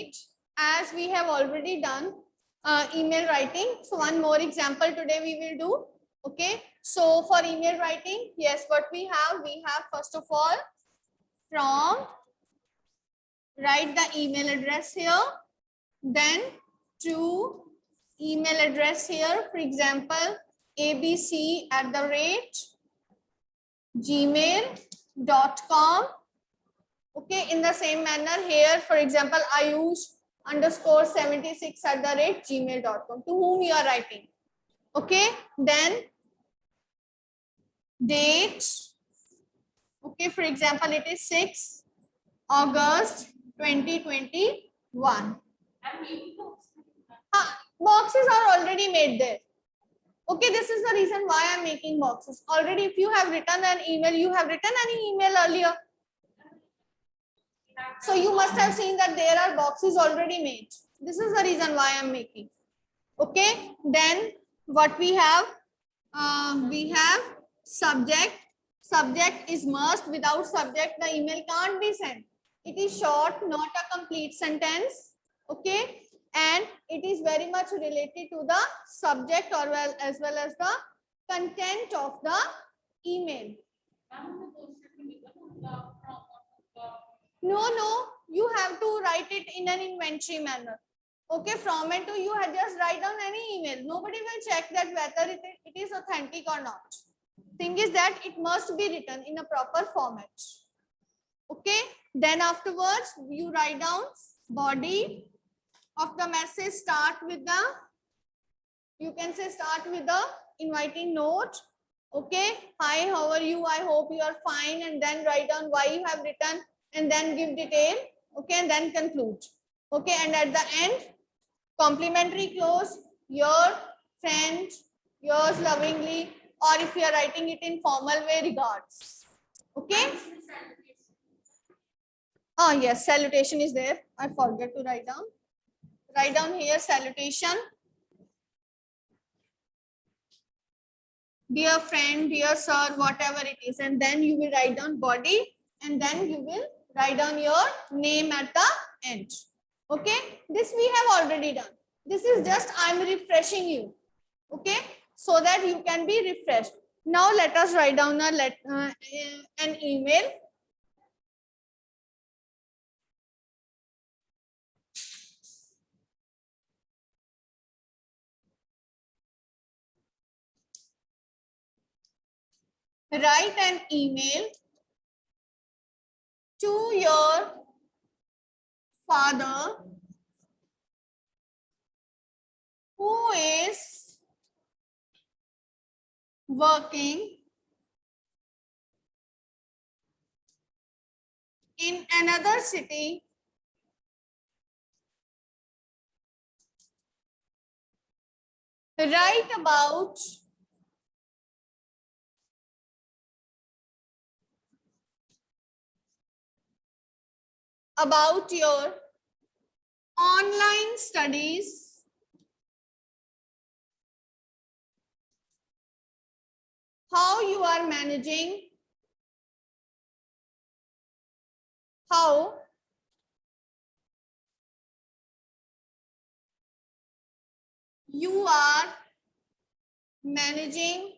8, as we have already done email writing. So one more example today we will do. Okay, so for email writing, yes, what we have first of all from, write the email address here, then to email address here, for example abc@gmail.com. okay, in the same manner here, for example ayush_76@gmail.com, to whom you are writing. Okay, then date, okay, for example it is 6 August 2021. Boxes are already made there. Okay, this is the reason why I'm making boxes. Already, if you have written an email, you have written any email earlier. So you must have seen that there are boxes already made. This is the reason why I'm making. Okay, then what we have subject. Subject is must. Without subject, the email can't be sent. It is short, not a complete sentence. Okay, and it is very much related to the subject or as well as the content of the email. No, you have to write it in an inventory manner. Okay, from and to, you have just write down any email. Nobody will check that whether it is authentic or not. Thing is that it must be written in a proper format. Okay, then afterwards you write down body of the message. Start with the, you can say start with the inviting note. Okay, hi, how are you? I hope you are fine, and then write down why you have written, and then give detail. Okay, and then conclude. Okay, and at the end, complimentary close, your friend, yours lovingly, or if you are writing it in formal way, regards. Okay. Oh yes, salutation is there. I forget to write down. Write down here salutation. Dear friend, dear sir, whatever it is, and then you will write down body, and then you will write down your name at the end. Okay, this we have already done. This is just I'm refreshing you. Okay, so that you can be refreshed. Now let us write down an email. Write an email to your father who is working in another city write about your online studies, how you are managing, how you are managing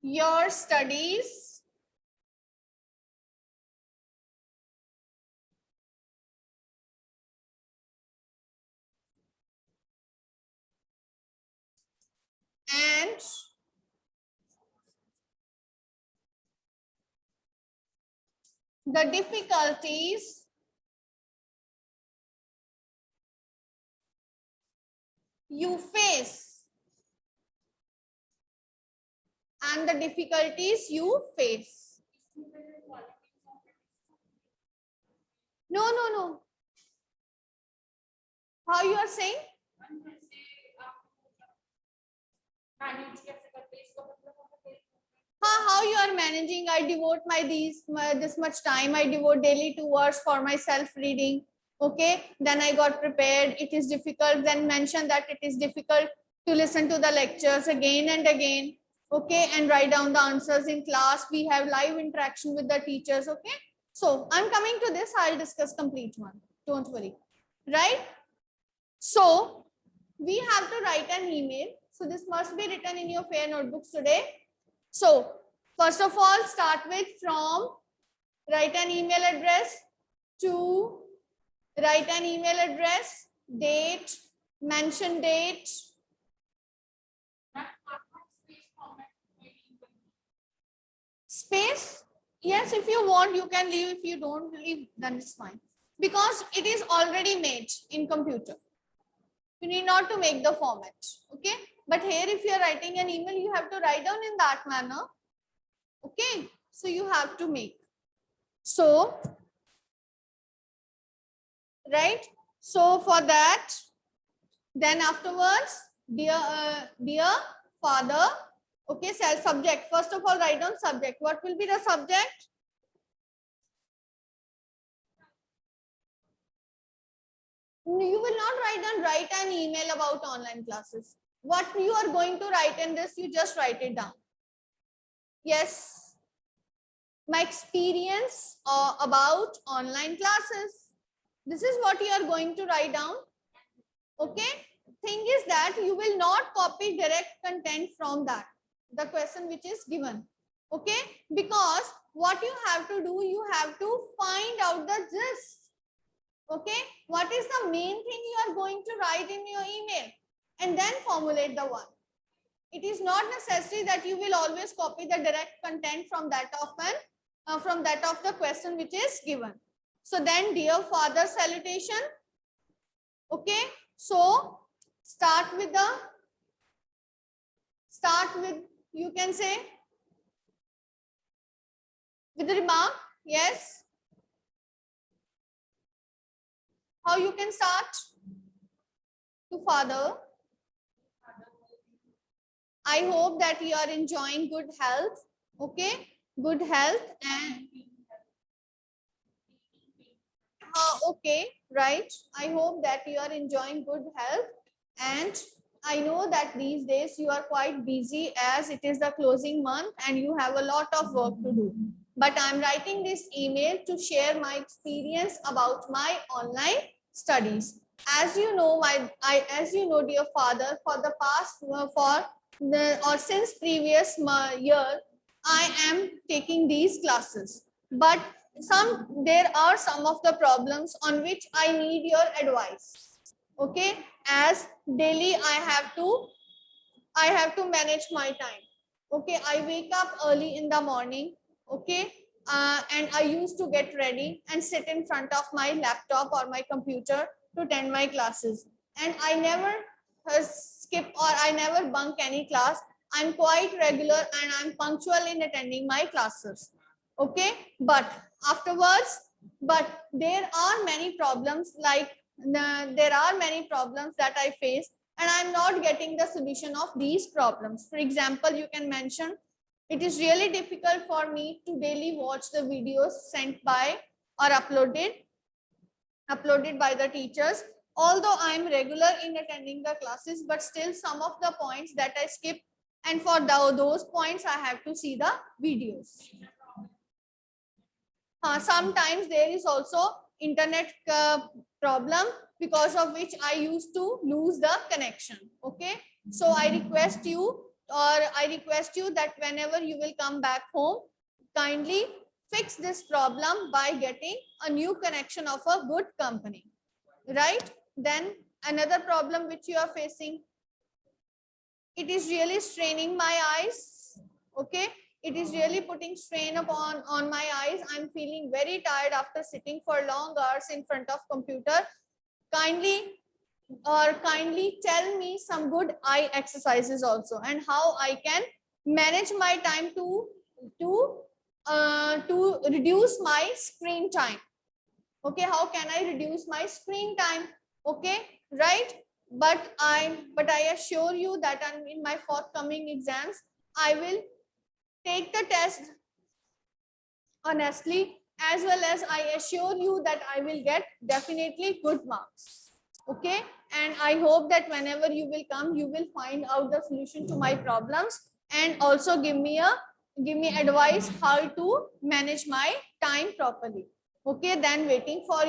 your studies, and the difficulties you face, and the difficulties you face. No. How you are saying? How you are managing? I devote this much time. I devote daily 2 hours for my self reading. Okay, then I got prepared. It is difficult. Then mention that it is difficult to listen to the lectures again and again. Okay, and write down the answers in class. We have live interaction with the teachers. Okay, So I'm coming to this, I'll discuss complete one, don't worry, right? So we have to write an email. So this must be written in your fair notebooks today. So first of all, start with from, write an email address, to, write an email address, date, mention date. Space, yes, if you want, you can leave. If you don't leave, then it's fine. Because it is already made in computer. You need not to make the format, okay? But here, if you are writing an email, you have to write down in that manner, okay? So you have to make. So, right? So for that, then afterwards, dear father, okay, subject. First of all, write down subject. What will be the subject? You will not write an email about online classes. What you are going to write in this, you just write it down. Yes, my experience about online classes. This is what you are going to write down. Okay. Thing is that you will not copy direct content from that, the question which is given. Okay. Because what you have to do, you have to find out the gist. Okay, what is the main thing you are going to write in your email, and then formulate the one. It is not necessary that you will always copy the direct content from that of the question which is given. So then, dear father salutation. Okay, so start with you can say with the remark. Yes. How you can start? To father, I hope that you are enjoying good health. Okay, good health and okay, right. I hope that you are enjoying good health, and I know that these days you are quite busy as it is the closing month and you have a lot of work to do. But I'm writing this email to share my experience about my online studies. As you know, dear father, for the past since previous year, I am taking these classes. But there are some of the problems on which I need your advice. Okay, as daily I have to manage my time. Okay, I wake up early in the morning. Okay, and I used to get ready and sit in front of my laptop or my computer to attend my classes, and I never skip or I never bunk any class. I'm quite regular and I'm punctual in attending my classes. Okay, but afterwards, but there are many problems there are many problems that I face, and I'm not getting the solution of these problems. For example, you can mention, it is really difficult for me to daily watch the videos sent by or uploaded by the teachers. Although I am regular in attending the classes, but still some of the points that I skip, and for those points I have to see the videos. Sometimes there is also internet problem, because of which I used to lose the connection. Okay, so I request you that whenever you will come back home, kindly fix this problem by getting a new connection of a good company, right? Then another problem which you are facing, it is really straining my eyes. Okay, it is really putting strain on my eyes. I'm feeling very tired after sitting for long hours in front of computer. Kindly tell me some good eye exercises also, and how I can manage my time to reduce my screen time. Okay, how can I reduce my screen time? Okay, right. But I assure you that in my forthcoming exams, I will take the test honestly, as well as I assure you that I will get definitely good marks. Okay, and I hope that whenever you will come, you will find out the solution to my problems, and also give me a give me advice how to manage my time properly. Okay, then waiting for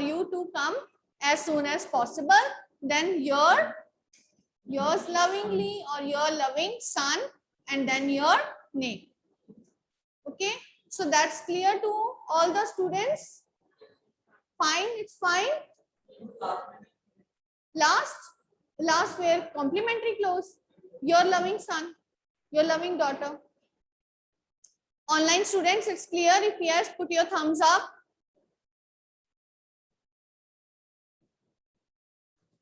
you to come as soon as possible. Then yours lovingly or your loving son, and then your name. Okay, so that's clear to all the students. Fine, it's fine. Last where complimentary clause, your loving son, your loving daughter. Online students, it's clear. If yes, put your thumbs up.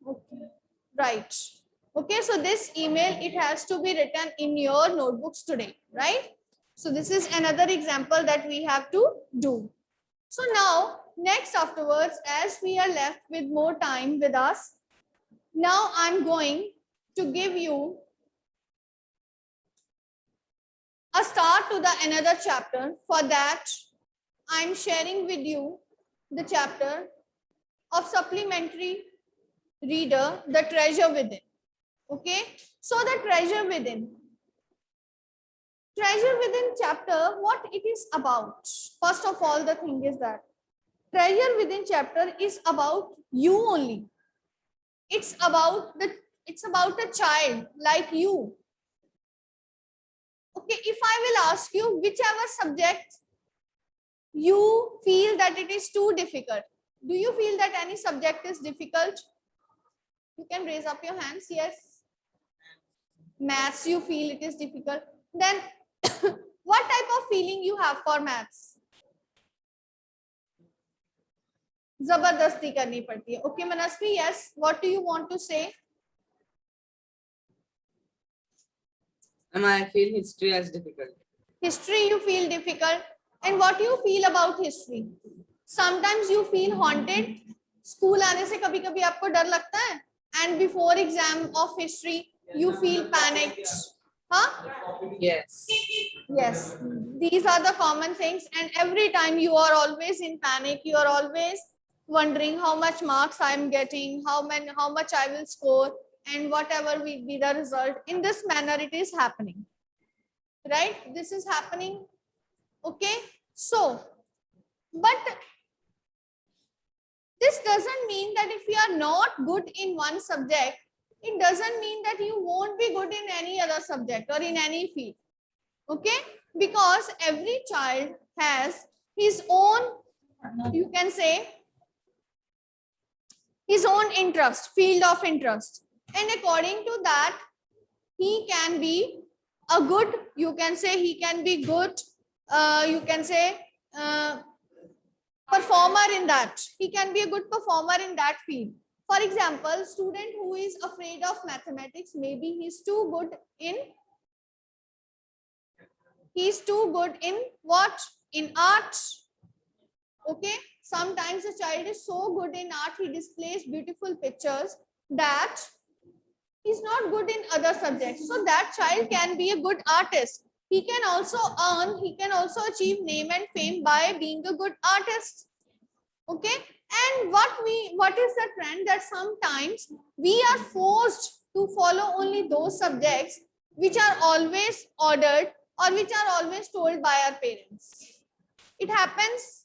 Okay, right. Okay, so this email, it has to be written in your notebooks today, right? So this is another example that we have to do. So now, next afterwards, as we are left with more time with us, now I'm going to give you a start to the another chapter. For that, I'm sharing with you the chapter of supplementary reader, The Treasure Within. Okay, so the treasure within chapter, what it is about. First of all, the thing is that treasure within chapter is about you only. It's about a child like you. Okay, if I will ask you whichever subject you feel that it is too difficult, do you feel that any subject is difficult? You can raise up your hands. Yes, maths, you feel it is difficult. Then what type of feeling you have for maths? जबरदस्ती करनी पड़ती है. Okay, Manasvi, yes, what do you want to say? I feel history as difficult. History you feel difficult. And what do you feel about history? Sometimes you feel haunted. School आने से कभी कभी आपको डर लगता है. And before exam of history, you feel panicked. Huh? Yes. Yes. These are the common things. And every time you are always in panic. You are always wondering how much marks I am getting, how much I will score, and whatever will be the result. In this manner, it is happening. Right? This is happening. Okay. So, but this doesn't mean that if you are not good in one subject, it doesn't mean that you won't be good in any other subject or in any field. Okay? Because every child has his own, you can say, his own interest, field of interest. And according to that, he can be a good, you can say he can be good, you can say performer in that. He can be a good performer in that field. For example, student who is afraid of mathematics, maybe he's too good in what? In art. Okay. Sometimes a child is so good in art, he displays beautiful pictures that he's not good in other subjects. So that child can be a good artist. He can also achieve name and fame by being a good artist. Okay. And what is the trend that sometimes we are forced to follow only those subjects which are always ordered or which are always told by our parents. It happens.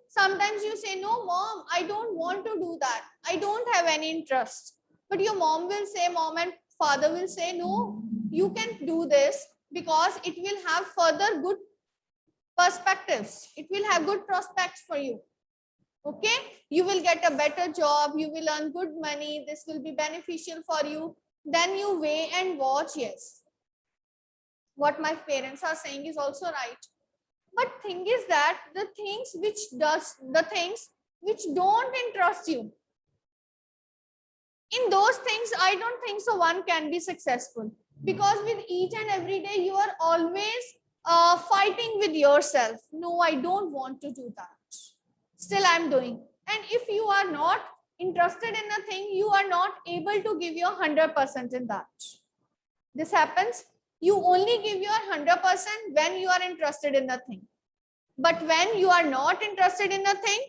Sometimes you say, no, mom, I don't want to do that. I don't have any interest. But your mom will say, mom and father will say, no, you can do this because it will have further good perspectives. It will have good prospects for you. Okay, you will get a better job, you will earn good money, this will be beneficial for you. Then you weigh and watch, yes, what my parents are saying is also right. But thing is that the things which don't interest you, in those things, I don't think so one can be successful, because with each and every day you are always fighting with yourself. No, I don't want to do that. Still I'm doing. And if you are not interested in a thing, you are not able to give your 100% in that. This happens. You only give your 100% when you are interested in a thing. But when you are not interested in a thing,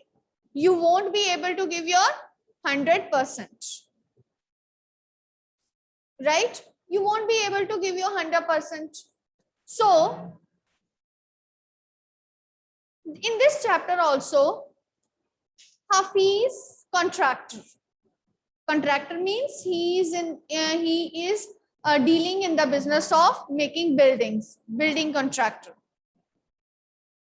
you won't be able to give your 100%. Right? You won't be able to give your 100%. So in this chapter also, Hafiz contractor. Contractor means he is dealing in the business of making buildings, building contractor.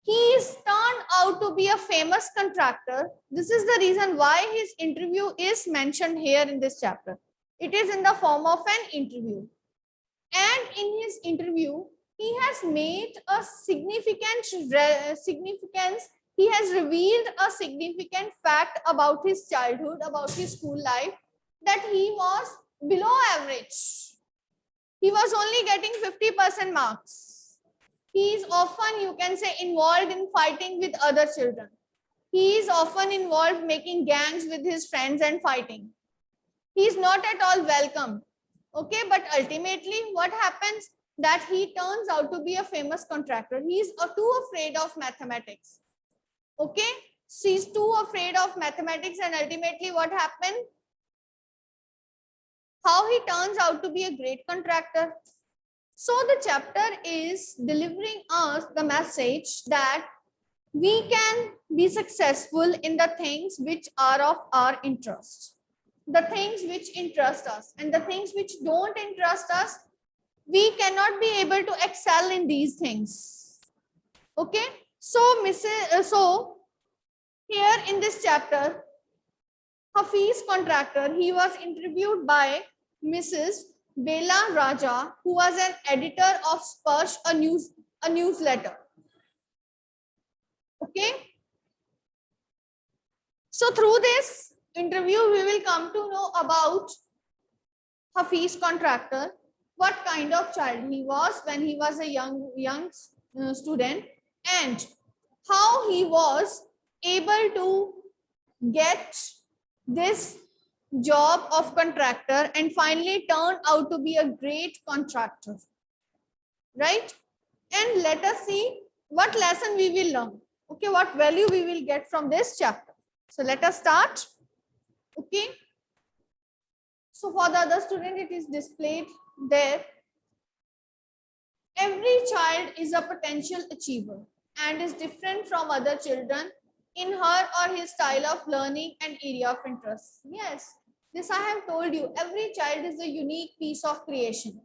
He is turned out to be a famous contractor. This is the reason why his interview is mentioned here in this chapter. It is in the form of an interview. And in his interview, he has made a significance. He has revealed a significant fact about his childhood, about his school life, that he was below average. He was only getting 50% marks. He is often, you can say, involved in fighting with other children. He is often involved making gangs with his friends and fighting. He is not at all welcome. Okay, but ultimately what happens, that he turns out to be a famous contractor. He is too afraid of mathematics. Okay, so he's too afraid of mathematics, and ultimately what happened? How he turns out to be a great contractor. So the chapter is delivering us the message that we can be successful in the things which are of our interest, the things which interest us, and the things which don't interest us, we cannot be able to excel in these things. Okay, so so here in this chapter, Hafiz contractor, he was interviewed by Mrs. Bela Raja, who was an editor of Sparsh, a newsletter. Okay. So through this interview, we will come to know about Hafiz contractor, what kind of child he was when he was a young student, and how he was able to get this job of contractor and finally turned out to be a great contractor, right? And let us see what lesson we will learn. Okay, what value we will get from this chapter. So let us start. Okay, so for the other student, it is displayed there. Every child is a potential achiever and is different from other children in her or his style of learning and area of interest. Yes, this I have told you. Every child is a unique piece of creation.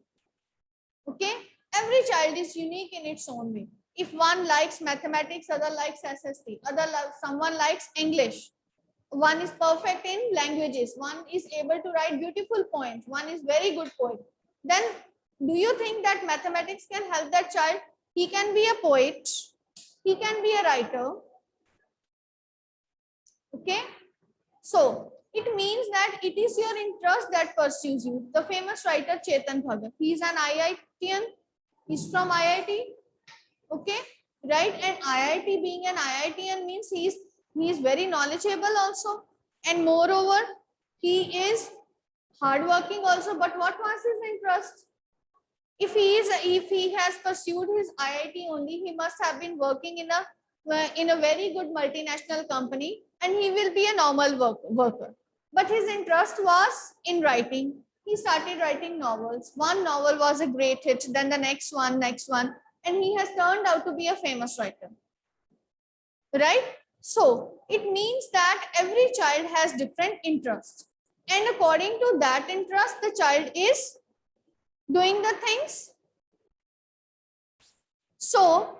Okay, every child is unique in its own way. If one likes mathematics, other likes SST, someone likes English. One is perfect in languages. One is able to write beautiful poems. One is very good poet. Then do you think that mathematics can help that child? He can be a poet. He can be a writer. Okay. So it means that it is your interest that pursues you. The famous writer Chetan Bhagat, he is an IITian. He's from IIT. Okay, right? And IIT, being an IITian means he is very knowledgeable also, and moreover he is hardworking also. But what was his interest? If he has pursued his IIT only, he must have been working in a very good multinational company, and he will be a normal worker. But his interest was in writing. He started writing novels. One novel was a great hit, then the next one, and he has turned out to be a famous writer. Right? So it means that every child has different interests, and according to that interest, the child is doing the things. So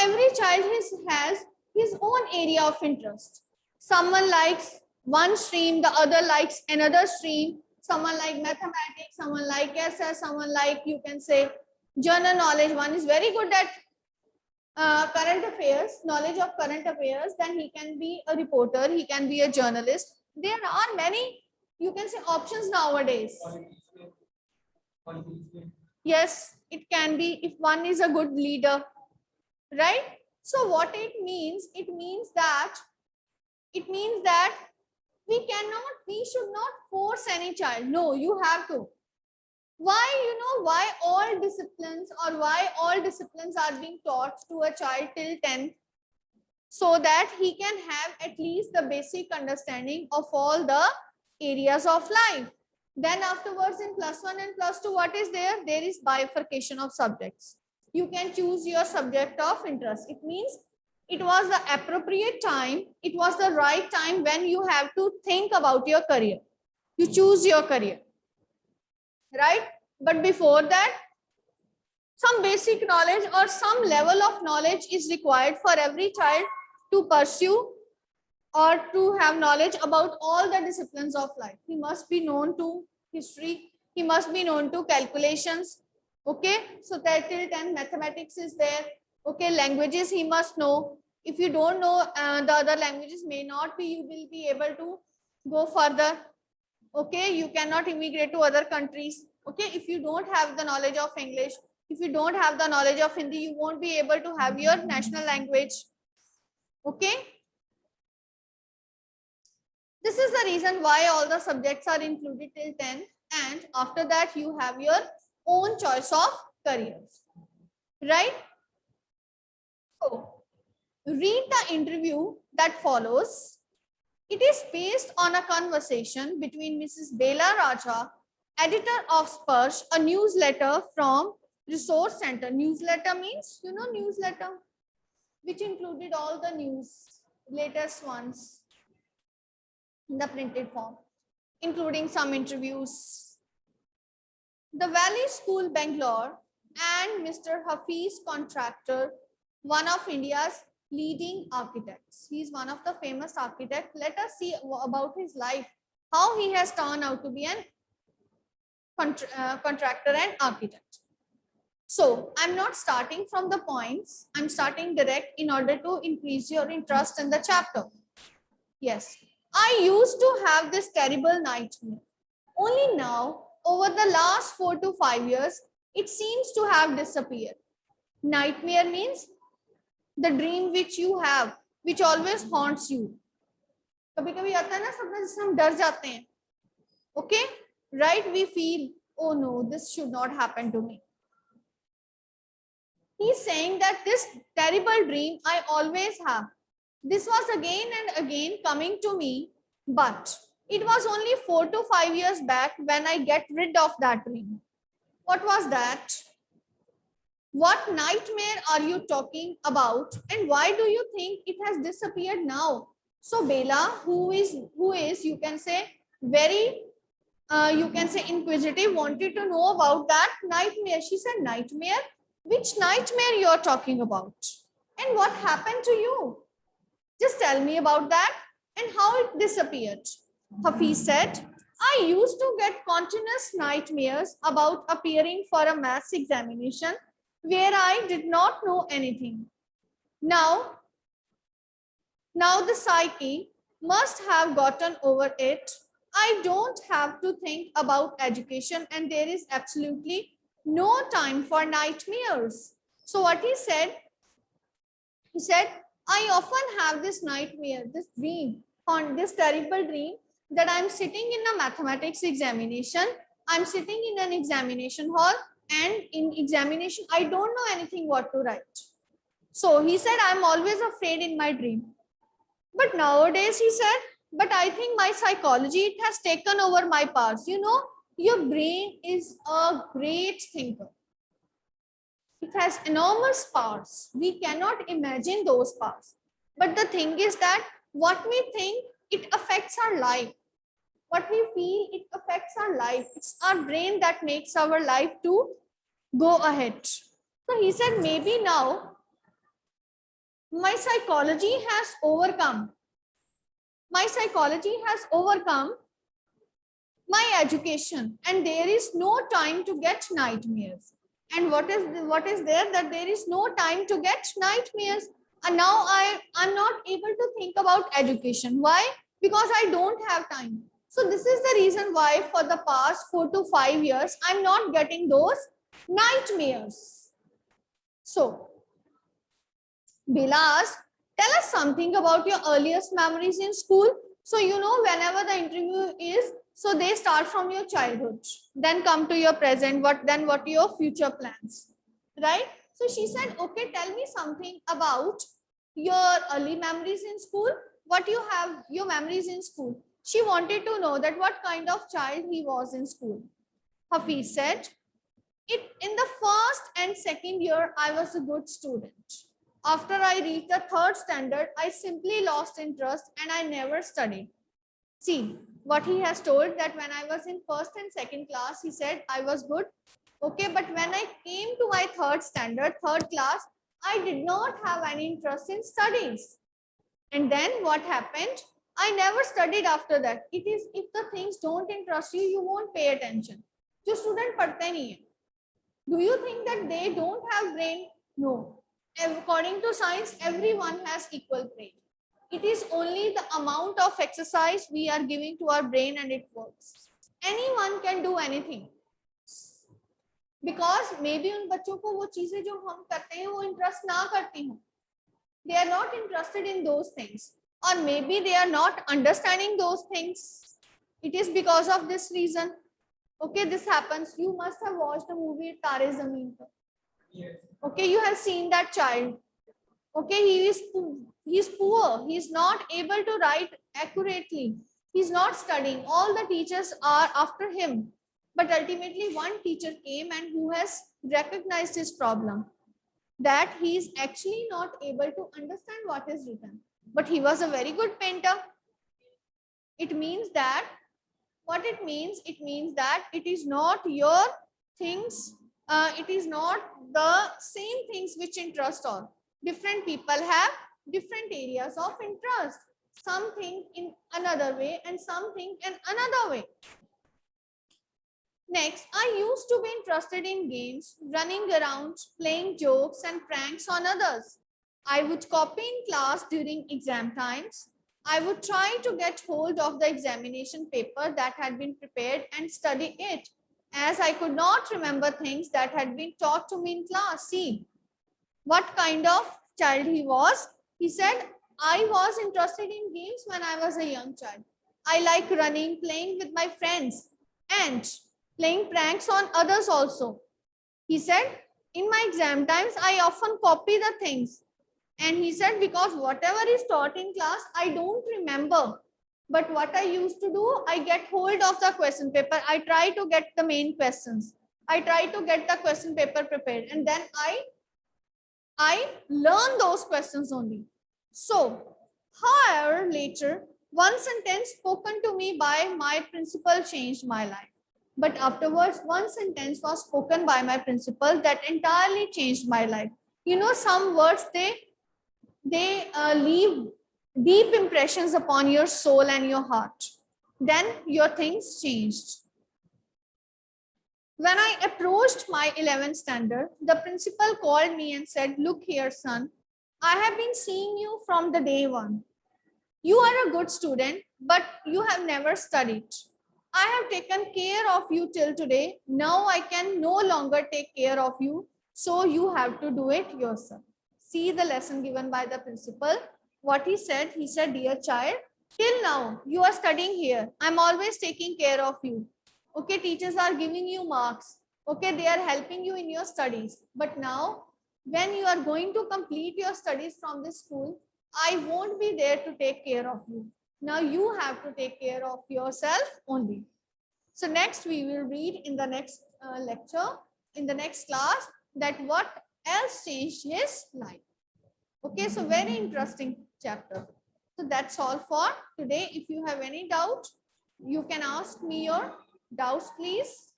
every child has his own area of interest. Someone likes one stream, the other likes another stream. Someone like mathematics, someone like SS, someone like, you can say, general knowledge. One is very good at current affairs, knowledge of current affairs. Then he can be a reporter, he can be a journalist. There are many, you can say, options nowadays. Yes, it can be if one is a good leader, right? So what it means that we should not force any child. No, you have to. Why all disciplines are being taught to a child till 10th, so that he can have at least the basic understanding of all the areas of life. Then afterwards in +1 and +2, what is there? There is bifurcation of subjects. You can choose your subject of interest. It means it was the appropriate time. It was the right time when you have to think about your career. You choose your career, right? But before that, some basic knowledge or some level of knowledge is required for every child to pursue or to have knowledge about all the disciplines of life. He must be known to history. He must be known to calculations. Okay, so that till 10 mathematics is there. Okay, languages he must know. If you don't know the other languages, may not be you will be able to go further. Okay, you cannot immigrate to other countries. Okay, if you don't have the knowledge of English, if you don't have the knowledge of Hindi, you won't be able to have your national language. Okay, this is the reason why all the subjects are included till 10, and after that you have your own choice of careers, right? So read the interview that follows. It is based on a conversation between Mrs. Bela Raja, editor of Sparsh, a newsletter from Resource Center. Newsletter means, you know, newsletter, which included all the news, latest ones in the printed form, including some interviews. The Valley School, Bangalore, and Mr. Hafiz Contractor, one of India's leading architects. He is one of the famous architects. Let us see about his life, how he has turned out to be an contractor and architect. So I'm not starting from the points. I'm starting direct in order to increase your interest in the chapter. Yes, I used to have this terrible nightmare. Only now, over the last 4 to 5 years, it seems to have disappeared. Nightmare means the dream which you have, which always haunts you. कभी-कभी आता है ना सपना जिससे हम डर जाते हैं. Okay, right? We feel, oh no, this should not happen to me. He's saying that this terrible dream I always have. This was again and again coming to me, but it was only 4 to 5 years back when I get rid of that dream. What was that? What nightmare are you talking about, and why do you think it has disappeared now? So Bela, who is you can say very you can say inquisitive, wanted to know about that nightmare. She said, nightmare? Which nightmare you are talking about? And what happened to you? Just tell me about that and how it disappeared. Hafiz said, I used to get continuous nightmares about appearing for a maths examination where I did not know anything. Now the psyche must have gotten over it. I don't have to think about education, and there is absolutely no time for nightmares. So what he said, I often have this nightmare, this dream, on this terrible dream that I'm sitting in a mathematics examination. I'm sitting in an examination hall, and in examination, I don't know anything what to write. So he said, I'm always afraid in my dream. But nowadays, he said, but I think my psychology, it has taken over my powers. You know, your brain is a great thinker. It has enormous powers. We cannot imagine those powers. But the thing is that what we think, it affects our life. What we feel, it affects our life. It's our brain that makes our life to go ahead. So he said, maybe now my psychology has overcome. My psychology has overcome my education, and there is no time to get nightmares. And what is there? That there is no time to get nightmares. And now I'm not able to think about education. Why? Because I don't have time. So this is the reason why for the past 4 to 5 years, I'm not getting those nightmares. So Bela asked, tell us something about your earliest memories in school. So, you know, whenever the interview is, so they start from your childhood, then come to your present, what your future plans, right? So she said, okay, tell me something about your early memories in school. What you have, your memories in school. She wanted to know that what kind of child he was in school. Hafiz said, in the first and second year, I was a good student. After I reached the third standard, I simply lost interest and I never studied. See, what he has told that when I was in first and second class, he said I was good. Okay, but when I came to my third standard, third class, I did not have any interest in studies. And then what happened? I never studied after that. It is if the things don't interest you, you won't pay attention. जो student पढ़ते नहीं है. Do you think that they don't have brain? No. According to science, everyone has equal brain. It is only the amount of exercise we are giving to our brain and it works. Anyone can do anything. Because maybe उन बच्चों को वो चीजें जो हम करते हैं वो इंटरेस्ट ना करती हूँ. They are not interested in those things. Or maybe they are not understanding those things. It is because of this reason. Okay, this happens. You must have watched the movie Tare Zameen Par. Yes. Okay, you have seen that child. Okay, he is poor. He is not able to write accurately. He is not studying. All the teachers are after him. But ultimately, one teacher came and who has recognized his problem, that he is actually not able to understand what is written. But he was a very good painter. It means that what it means that it is not your things, it is not the same things which interest all. Different people have different areas of interest. Something in another way and something in another way. Next, I used to be interested in games, running around, playing jokes and pranks on others. I would copy in class during exam times. I would try to get hold of the examination paper that had been prepared and study it, as I could not remember things that had been taught to me in class. See, what kind of child he was? He said, I was interested in games when I was a young child. I like running, playing with my friends, and playing pranks on others also. He said, in my exam times, I often copy the things. And he said, because whatever is taught in class, I don't remember. But what I used to do, I get hold of the question paper. I try to get the main questions. I try to get the question paper prepared. And then I learn those questions only. So, however, later, one sentence spoken to me by my principal changed my life. But afterwards, one sentence was spoken by my principal that entirely changed my life. You know, some words, they leave deep impressions upon your soul and your heart. Then your things changed. When I approached my 11th standard, the principal called me and said, look here, son, I have been seeing you from the day one. You are a good student, but you have never studied. I have taken care of you till today. Now I can no longer take care of you. So you have to do it yourself. See the lesson given by the principal. What he said, dear child, till now you are studying here. I'm always taking care of you. Okay, teachers are giving you marks. Okay, they are helping you in your studies. But now, when you are going to complete your studies from this school, I won't be there to take care of you. Now you have to take care of yourself only. So next we will read in the next lecture, in the next class, that what else changed his life. Okay, so very interesting chapter. So that's all for today. If you have any doubt, you can ask me your doubts, please.